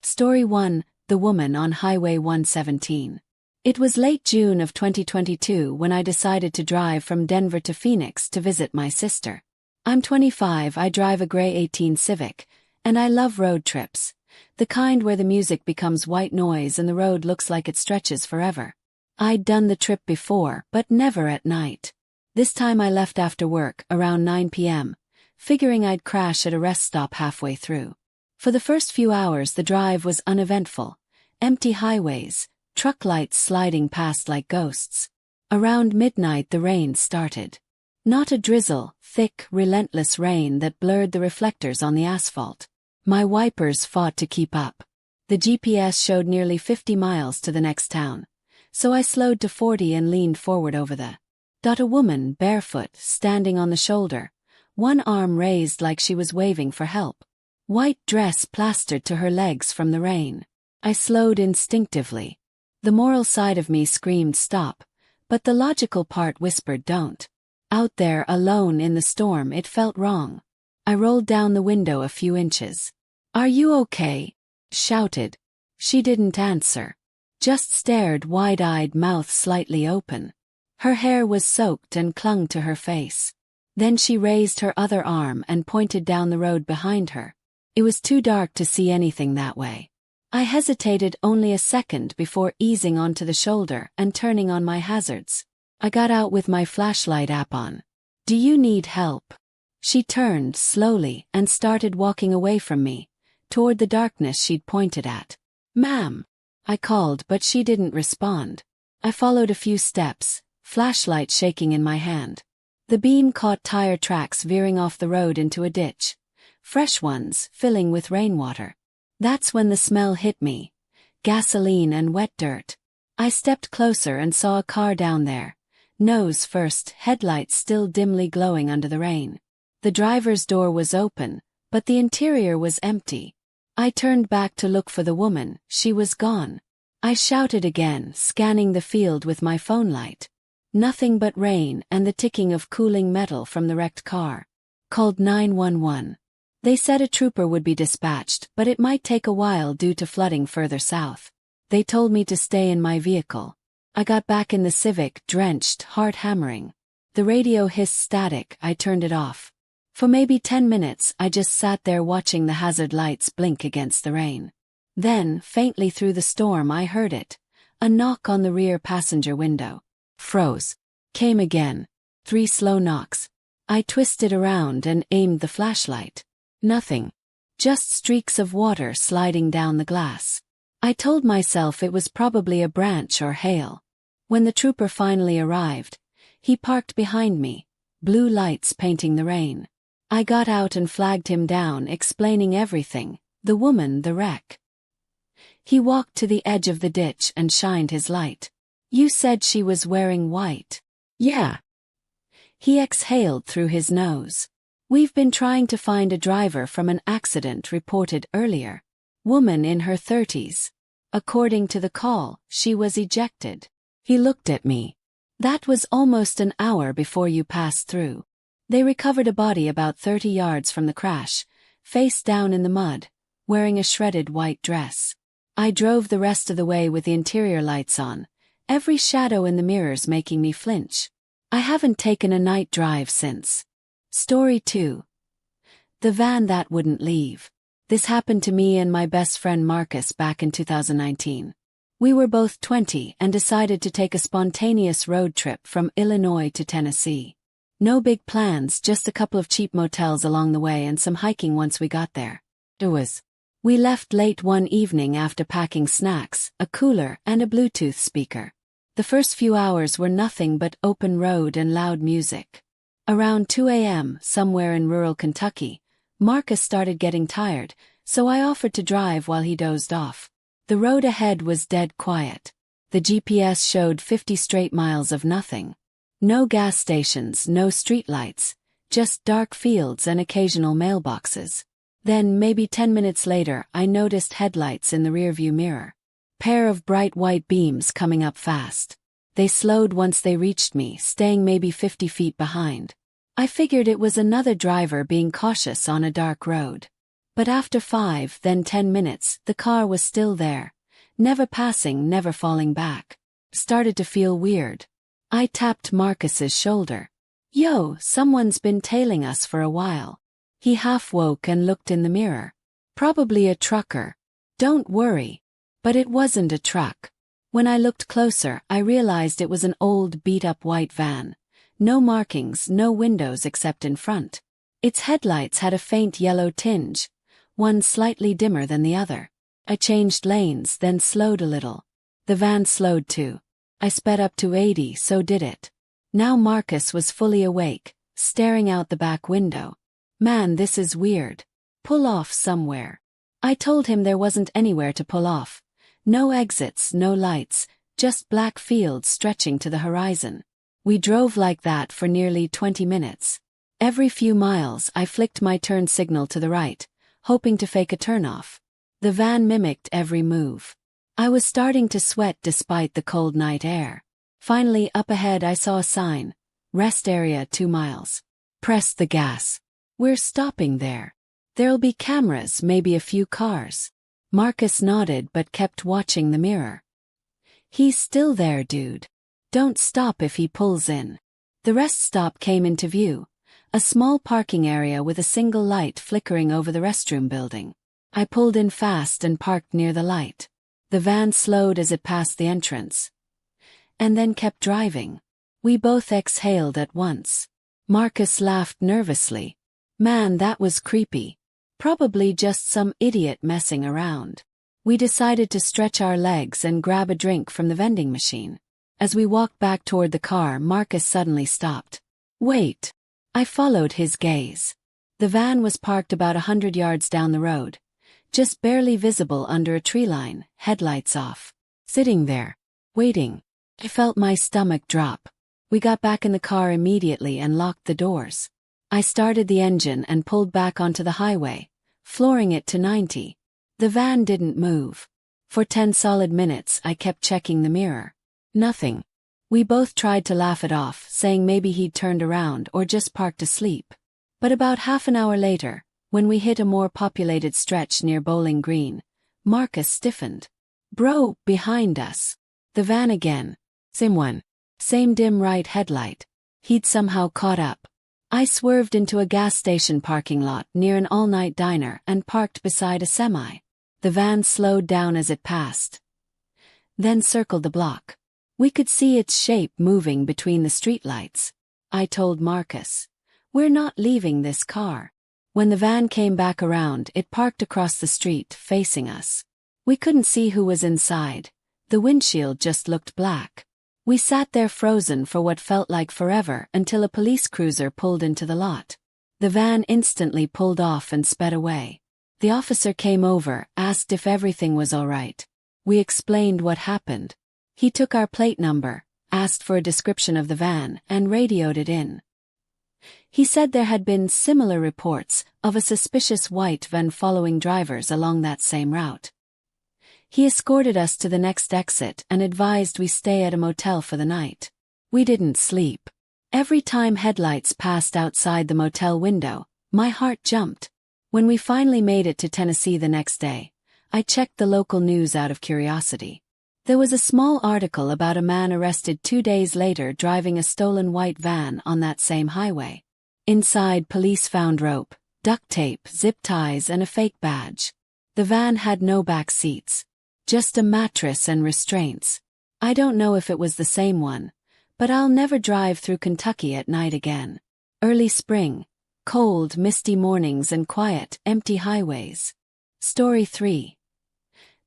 Story 1: The Woman on Highway 117. It was late June of 2022 when I decided to drive from Denver to Phoenix to visit my sister. I'm 25, I drive a gray 18 Civic, and I love road trips. The kind where the music becomes white noise and the road looks like it stretches forever. I'd done the trip before, but never at night. This time I left after work, around 9 p.m., figuring I'd crash at a rest stop halfway through. For the first few hours the drive was uneventful. Empty highways, truck lights sliding past like ghosts. Around midnight the rain started. Not a drizzle, thick, relentless rain that blurred the reflectors on the asphalt. My wipers fought to keep up. The GPS showed nearly 50 miles to the next town, so I slowed to 40 and leaned forward over the A woman, barefoot, standing on the shoulder, one arm raised like she was waving for help. White dress plastered to her legs from the rain. I slowed instinctively. The moral side of me screamed stop, but the logical part whispered don't. Out there alone in the storm it felt wrong. I rolled down the window a few inches. "Are you okay?" shouted. She didn't answer. Just stared wide-eyed, mouth slightly open. Her hair was soaked and clung to her face. Then she raised her other arm and pointed down the road behind her. It was too dark to see anything that way. I hesitated only a second before easing onto the shoulder and turning on my hazards. I got out with my flashlight app on. "Do you need help?" She turned slowly and started walking away from me, toward the darkness she'd pointed at. "Ma'am," I called, but she didn't respond. I followed a few steps, flashlight shaking in my hand. The beam caught tire tracks veering off the road into a ditch. Fresh ones, filling with rainwater. That's when the smell hit me. Gasoline and wet dirt. I stepped closer and saw a car down there. Nose first, headlights still dimly glowing under the rain. The driver's door was open, but the interior was empty. I turned back to look for the woman. She was gone. I shouted again, scanning the field with my phone light. Nothing but rain and the ticking of cooling metal from the wrecked car. Called 911. They said a trooper would be dispatched, but it might take a while due to flooding further south. They told me to stay in my vehicle. I got back in the Civic, drenched, heart hammering. The radio hissed static. I turned it off. For maybe 10 minutes I just sat there watching the hazard lights blink against the rain. Then, faintly through the storm I heard it. A knock on the rear passenger window. Froze. Came again. 3 slow knocks. I twisted around and aimed the flashlight. Nothing. Just streaks of water sliding down the glass. I told myself it was probably a branch or hail. When the trooper finally arrived, he parked behind me, blue lights painting the rain. I got out and flagged him down, explaining everything, the woman, the wreck. He walked to the edge of the ditch and shined his light. "You said she was wearing white." "Yeah." He exhaled through his nose. "We've been trying to find a driver from an accident reported earlier. Woman in her 30s. According to the call, she was ejected." He looked at me. "That was almost an hour before you passed through. They recovered a body about 30 yards from the crash, face down in the mud, wearing a shredded white dress. I drove the rest of the way with the interior lights on, every shadow in the mirrors making me flinch. I haven't taken a night drive since." Story 2. The van that wouldn't leave. This happened to me and my best friend Marcus back in 2019. We were both 20 and decided to take a spontaneous road trip from Illinois to Tennessee. No big plans, just a couple of cheap motels along the way and some hiking once we got there. We left late one evening after packing snacks, a cooler, and a Bluetooth speaker. The first few hours were nothing but open road and loud music. Around 2 a.m., somewhere in rural Kentucky, Marcus started getting tired, so I offered to drive while he dozed off. The road ahead was dead quiet. The GPS showed 50 straight miles of nothing. No gas stations, no streetlights, just dark fields and occasional mailboxes. Then, maybe 10 minutes later, I noticed headlights in the rearview mirror. Pair of bright white beams coming up fast. They slowed once they reached me, staying maybe 50 feet behind. I figured it was another driver being cautious on a dark road. But after 5, then 10 minutes, the car was still there. Never passing, never falling back. Started to feel weird. I tapped Marcus's shoulder. Yo, someone's been tailing us for a while. He half woke and looked in the mirror. Probably a trucker. Don't worry. But it wasn't a truck. When I looked closer, I realized it was an old beat-up white van. No markings, no windows except in front. Its headlights had a faint yellow tinge, one slightly dimmer than the other. I changed lanes, then slowed a little. The van slowed too. I sped up to 80, so did it. Now Marcus was fully awake, staring out the back window. Man, this is weird. Pull off somewhere. I told him there wasn't anywhere to pull off. No exits, no lights, just black fields stretching to the horizon. We drove like that for nearly 20 minutes. Every few miles I flicked my turn signal to the right, hoping to fake a turnoff. The van mimicked every move. I was starting to sweat despite the cold night air. Finally, up ahead I saw a sign. Rest area 2 miles. Press the gas. We're stopping there. There'll be cameras, maybe a few cars. Marcus nodded but kept watching the mirror. He's still there, dude. Don't stop if he pulls in. The rest stop came into view. A small parking area with a single light flickering over the restroom building. I pulled in fast and parked near the light. The van slowed as it passed the entrance. And then kept driving. We both exhaled at once. Marcus laughed nervously. Man, that was creepy. Probably just some idiot messing around. We decided to stretch our legs and grab a drink from the vending machine. As we walked back toward the car, Marcus suddenly stopped. Wait. I followed his gaze. The van was parked about 100 yards down the road, just barely visible under a tree line, headlights off. Sitting there, waiting. I felt my stomach drop. We got back in the car immediately and locked the doors. I started the engine and pulled back onto the highway, flooring it to 90. The van didn't move. For 10 solid minutes I kept checking the mirror. Nothing. We both tried to laugh it off, saying maybe he'd turned around or just parked asleep. But about half an hour later, when we hit a more populated stretch near Bowling Green, Marcus stiffened. Bro, behind us. The van again. Same one. Same dim right headlight. He'd somehow caught up. I swerved into a gas station parking lot near an all-night diner and parked beside a semi. The van slowed down as it passed. Then circled the block. We could see its shape moving between the streetlights. I told Marcus, we're not leaving this car. When the van came back around, it parked across the street, facing us. We couldn't see who was inside. The windshield just looked black. We sat there frozen for what felt like forever until a police cruiser pulled into the lot. The van instantly pulled off and sped away. The officer came over, asked if everything was all right. We explained what happened. He took our plate number, asked for a description of the van, and radioed it in. He said there had been similar reports of a suspicious white van following drivers along that same route. He escorted us to the next exit and advised we stay at a motel for the night. We didn't sleep. Every time headlights passed outside the motel window, my heart jumped. When we finally made it to Tennessee the next day, I checked the local news out of curiosity. There was a small article about a man arrested 2 days later driving a stolen white van on that same highway. Inside, police found rope, duct tape, zip ties, and a fake badge. The van had no back seats, just a mattress and restraints. I don't know if it was the same one, but I'll never drive through Kentucky at night again. Early spring, cold, misty mornings and quiet, empty highways. Story 3.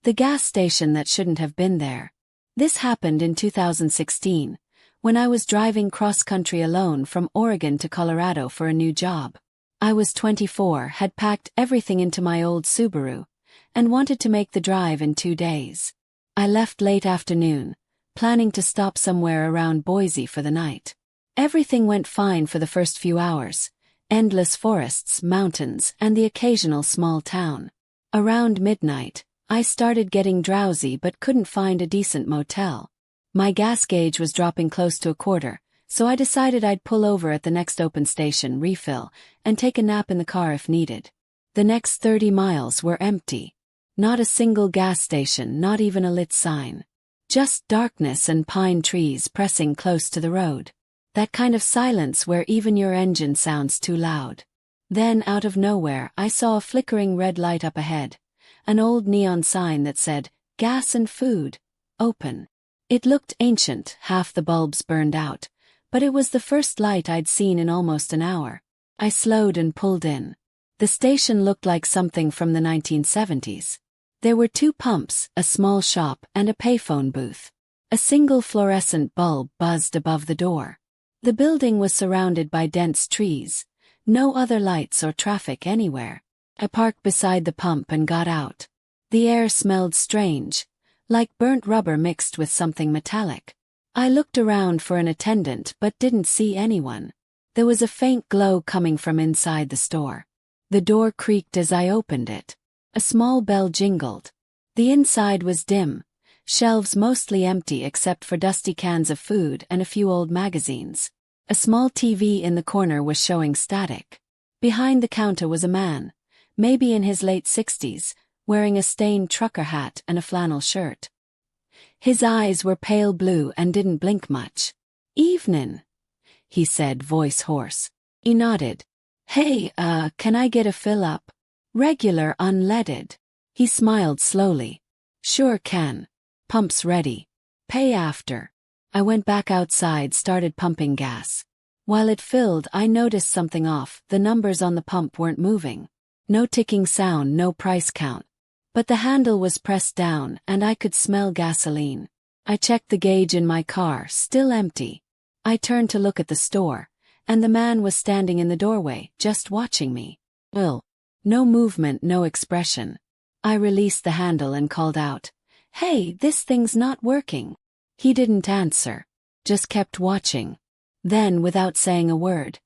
The gas station that shouldn't have been there. This happened in 2016, when I was driving cross-country alone from Oregon to Colorado for a new job. I was 24, had packed everything into my old Subaru, and wanted to make the drive in 2 days. I left late afternoon, planning to stop somewhere around Boise for the night. Everything went fine for the first few hours. Endless forests, mountains, and the occasional small town. Around midnight, I started getting drowsy but couldn't find a decent motel. My gas gauge was dropping close to a quarter, so I decided I'd pull over at the next open station, refill, and take a nap in the car if needed. The next 30 miles were empty. Not a single gas station, not even a lit sign. Just darkness and pine trees pressing close to the road. That kind of silence where even your engine sounds too loud. Then, out of nowhere, I saw a flickering red light up ahead. An old neon sign that said, "Gas and food. Open." It looked ancient, half the bulbs burned out, but it was the first light I'd seen in almost an hour. I slowed and pulled in. The station looked like something from the 1970s. There were 2 pumps, a small shop, and a payphone booth. A single fluorescent bulb buzzed above the door. The building was surrounded by dense trees. No other lights or traffic anywhere. I parked beside the pump and got out. The air smelled strange, like burnt rubber mixed with something metallic. I looked around for an attendant but didn't see anyone. There was a faint glow coming from inside the store. The door creaked as I opened it. A small bell jingled. The inside was dim, shelves mostly empty except for dusty cans of food and a few old magazines. A small TV in the corner was showing static. Behind the counter was a man, maybe in his late 60s, wearing a stained trucker hat and a flannel shirt. His eyes were pale blue and didn't blink much. "Evenin'," he said, voice hoarse. He nodded. "Hey, can I get a fill-up? Regular unleaded." He smiled slowly. "Sure can. Pump's ready. Pay after." I went back outside, started pumping gas. While it filled, I noticed something off. The numbers on the pump weren't moving. No ticking sound, no price count. But the handle was pressed down, and I could smell gasoline. I checked the gauge in my car, still empty. I turned to look at the store, and the man was standing in the doorway, just watching me. No movement, no expression. I released the handle and called out, "Hey, this thing's not working." He didn't answer, just kept watching. Then, without saying a word,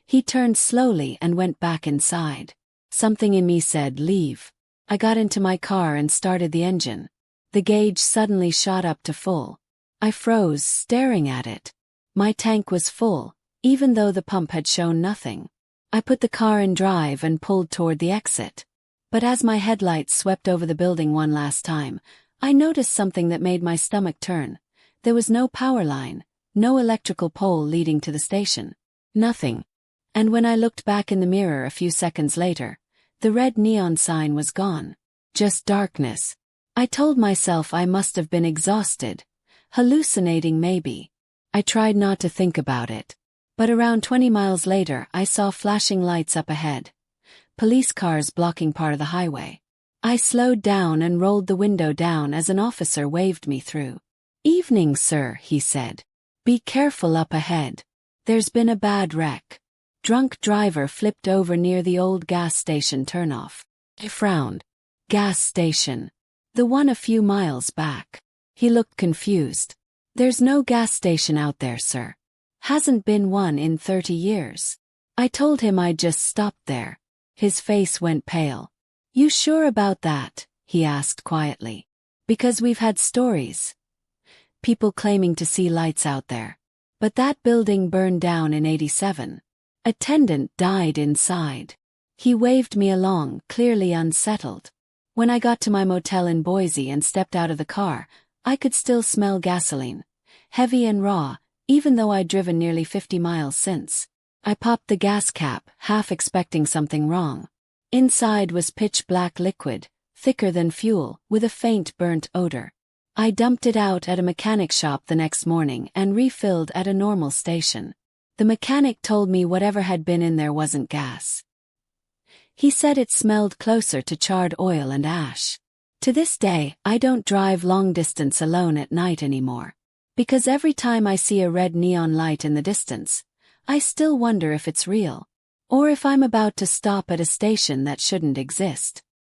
he turned slowly and went back inside. Something in me said, "Leave." I got into my car and started the engine. The gauge suddenly shot up to full. I froze, staring at it. My tank was full, even though the pump had shown nothing. I put the car in drive and pulled toward the exit. But as my headlights swept over the building one last time, I noticed something that made my stomach turn. There was no power line, no electrical pole leading to the station. Nothing. And when I looked back in the mirror a few seconds later, the red neon sign was gone. Just darkness. I told myself I must have been exhausted. Hallucinating maybe. I tried not to think about it. But around 20 miles later I saw flashing lights up ahead. Police cars blocking part of the highway. I slowed down and rolled the window down as an officer waved me through. "Evening, sir," he said. "Be careful up ahead. There's been a bad wreck. Drunk driver flipped over near the old gas station turnoff." I frowned. Gas station. The one a few miles back. He looked confused. "There's no gas station out there, sir. Hasn't been one in 30 years. I told him I'd just stopped there." His face went pale. "You sure about that?" he asked quietly. "Because we've had stories. People claiming to see lights out there. But that building burned down in '87. Attendant died inside." He waved me along, clearly unsettled. When I got to my motel in Boise and stepped out of the car, I could still smell gasoline. Heavy and raw, even though I'd driven nearly 50 miles since. I popped the gas cap, half expecting something wrong. Inside was pitch black liquid, thicker than fuel, with a faint burnt odor. I dumped it out at a mechanic shop the next morning and refilled at a normal station. The mechanic told me whatever had been in there wasn't gas. He said it smelled closer to charred oil and ash. To this day, I don't drive long distance alone at night anymore. Because every time I see a red neon light in the distance, I still wonder if it's real. Or if I'm about to stop at a station that shouldn't exist.